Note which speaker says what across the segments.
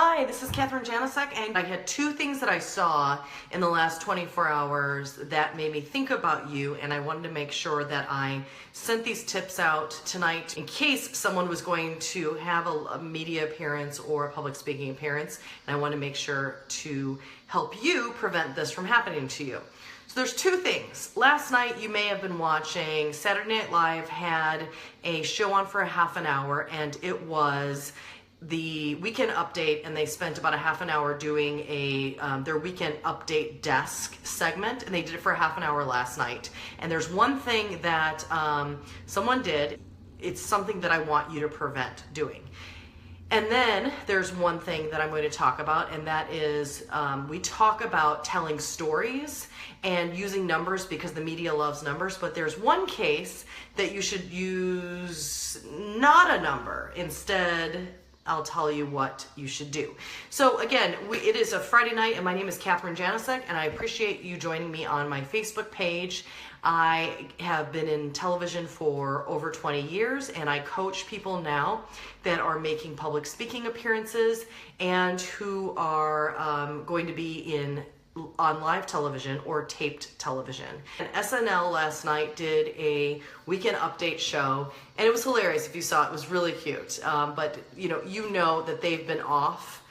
Speaker 1: Hi, this is Catherine Janicek, and I had two things that I saw in the last 24 hours that made me think about you, and I wanted to make sure that I sent these tips out tonight in case someone was going to have a media appearance or a public speaking appearance, and I want to make sure to help you prevent this from happening to you. So there's two things. Last night you may have been watching Saturday Night Live had a show on for a half an hour, and it was the weekend update, and they spent about a half an hour doing their weekend update desk segment, and they did it for a half an hour last night. And there's one thing that someone did. It's something that I want you to prevent doing. And then there's one thing that I'm going to talk about, and that is we talk about telling stories and using numbers because the media loves numbers, but there's one case that you should use not a number. Instead, I'll tell you what you should do. So again, it is a Friday night, and my name is Catherine Janicek, and I appreciate you joining me on my Facebook page. I have been in television for over 20 years, and I coach people now that are making public speaking appearances and who are going to be on live television or taped television. And SNL last night did a weekend update show, and it was hilarious. If you saw it, it was really cute. But you know that they've been off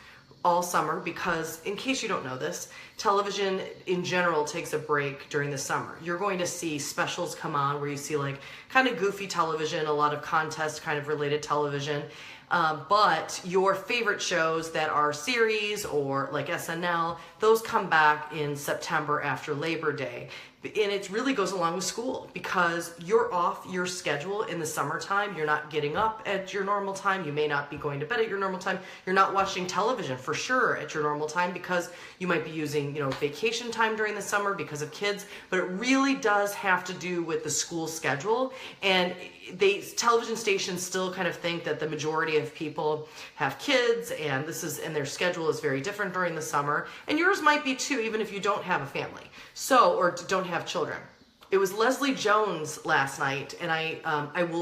Speaker 1: all summer because, in case you don't know this, television in general takes a break during the summer. You're going to see specials come on where you see like kind of goofy television, a lot of contest kind of related television. But your favorite shows that are series or like SNL, those come back in September after Labor Day. And it really goes along with school because you're off your schedule in the summertime. You're not getting up at your normal time. You may not be going to bed at your normal time. You're not watching television for sure at your normal time because you might be using, vacation time during the summer because of kids. But it really does have to do with the school schedule. And television stations still kind of think that the majority of people have kids, and their schedule is very different during the summer. And yours might be too, even if you don't have a family. Or don't have children. It was Leslie Jones last night, and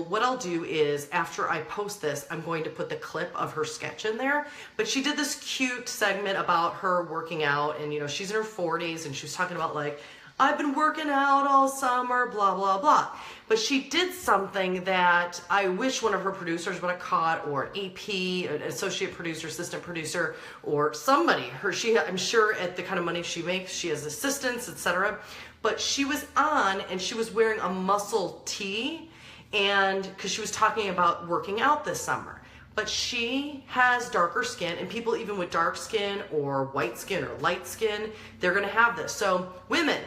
Speaker 1: what I'll do is after I post this, I'm going to put the clip of her sketch in there. But she did this cute segment about her working out, and she's in her 40s, and she was talking about like, I've been working out all summer, blah, blah, blah. But she did something that I wish one of her producers would have caught, or an AP, an associate producer, assistant producer, or somebody. I'm sure at the kind of money she makes, she has assistants, etc. But she was on, and she was wearing a muscle tee, and because she was talking about working out this summer. But she has darker skin, and people even with dark skin or white skin or light skin, they're going to have this. So women,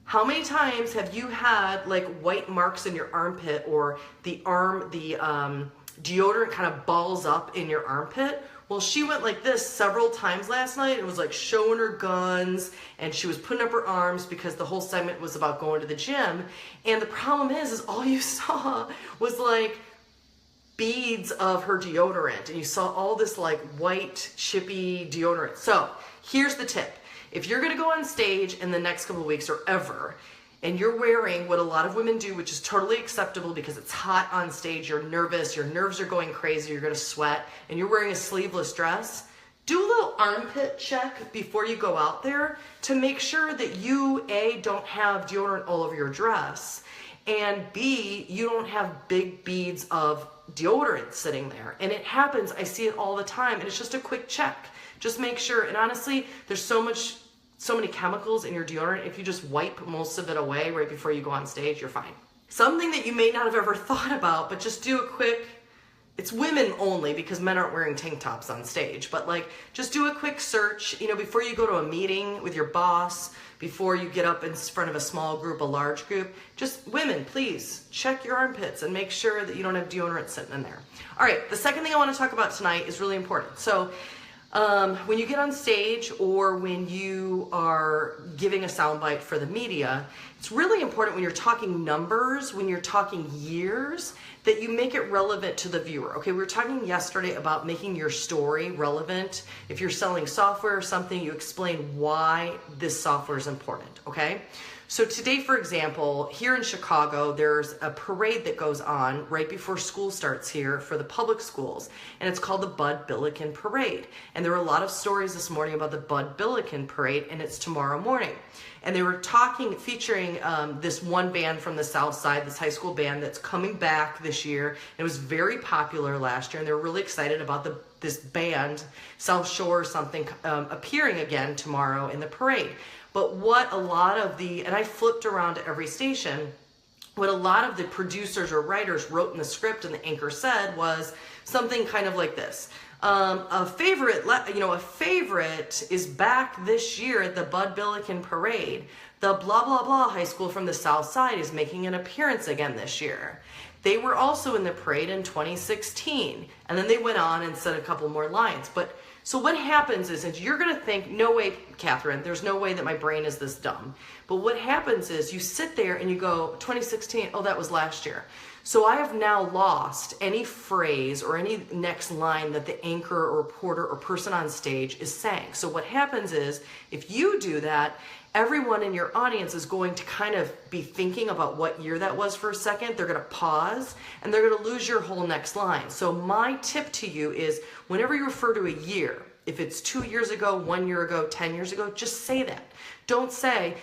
Speaker 1: how many times have you had like white marks in your armpit, or the deodorant kind of balls up in your armpit? Well, she went like this several times last night. It was like showing her guns, and she was putting up her arms because the whole segment was about going to the gym. And the problem is all you saw was like beads of her deodorant, and you saw all this like white chippy deodorant. So here's the tip. If you're going to go on stage in the next couple of weeks or ever, and you're wearing what a lot of women do, which is totally acceptable because it's hot on stage, you're nervous, your nerves are going crazy, you're going to sweat, and you're wearing a sleeveless dress, do a little armpit check before you go out there to make sure that you, A, don't have deodorant all over your dress, and B, you don't have big beads of deodorant sitting there. And it happens, I see it all the time, and it's just a quick check. Just make sure, and honestly, there's so many chemicals in your deodorant. If you just wipe most of it away right before you go on stage, you're fine. Something that you may not have ever thought about, but just do a quick, it's women only because men aren't wearing tank tops on stage, but like just do a quick search, before you go to a meeting with your boss, before you get up in front of a small group, a large group, just women, please check your armpits and make sure that you don't have deodorant sitting in there. All right, the second thing I want to talk about tonight is really important. So when you get on stage or when you are giving a soundbite for the media, it's really important when you're talking numbers, when you're talking years, that you make it relevant to the viewer. Okay, we were talking yesterday about making your story relevant. If you're selling software or something, you explain why this software is important, okay? So today, for example, here in Chicago, there's a parade that goes on right before school starts here for the public schools, and it's called the Bud Billiken Parade. And there were a lot of stories this morning about the Bud Billiken Parade, and it's tomorrow morning. And they were featuring this one band from the South Side, this high school band that's coming back this year. It was very popular last year, and they were really excited about this band, South Shore or something, appearing again tomorrow in the parade. But what a lot of and I flipped around to every station, what a lot of the producers or writers wrote in the script and the anchor said was something kind of like this. A favorite is back this year at the Bud Billiken Parade. The blah, blah, blah high school from the South Side is making an appearance again this year. They were also in the parade in 2016. And then they went on and said a couple more lines. So what happens is you're going to think, no way, Catherine, there's no way that my brain is this dumb. But what happens is you sit there and you go, 2016, oh, that was last year. So I have now lost any phrase or any next line that the anchor or reporter or person on stage is saying. So what happens is if you do that, everyone in your audience is going to kind of be thinking about what year that was for a second. They're going to pause and they're going to lose your whole next line. So my tip to you is whenever you refer to a year, if it's 2 years ago, 1 year ago, 10 years ago, just say that. Don't say,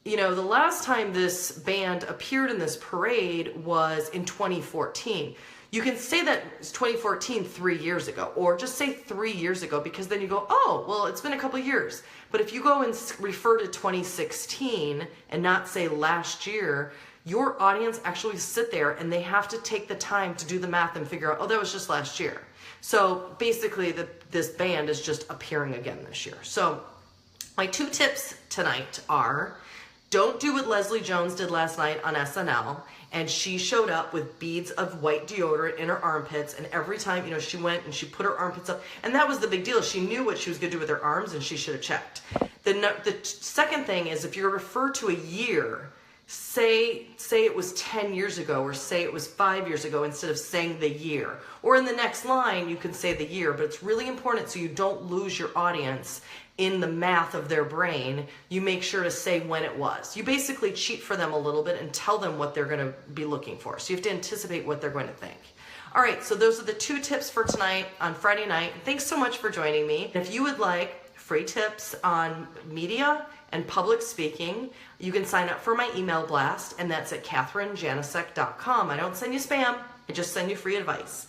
Speaker 1: the last time this band appeared in this parade was in 2014. You can say that it's 2014 3 years ago, or just say 3 years ago, because then you go, oh, well, it's been a couple years. But if you go and refer to 2016 and not say last year, your audience actually sit there and they have to take the time to do the math and figure out, oh, that was just last year. So basically this band is just appearing again this year. So my 2 tips tonight are, don't do what Leslie Jones did last night on SNL, and she showed up with beads of white deodorant in her armpits, and every time, she went and she put her armpits up, and that was the big deal. She knew what she was going to do with her arms, and she should have checked. The second thing is, if you refer to a year, say it was 10 years ago, or say it was 5 years ago, instead of saying the year. Or in the next line, you can say the year, but it's really important so you don't lose your audience in the math of their brain. You make sure to say when it was. You basically cheat for them a little bit and tell them what they're going to be looking for. So you have to anticipate what they're going to think. All right, so those are the 2 tips for tonight on Friday night. Thanks so much for joining me. If you would like free tips on media and public speaking, you can sign up for my email blast, and that's at catherinejanicek.com. I don't send you spam, I just send you free advice.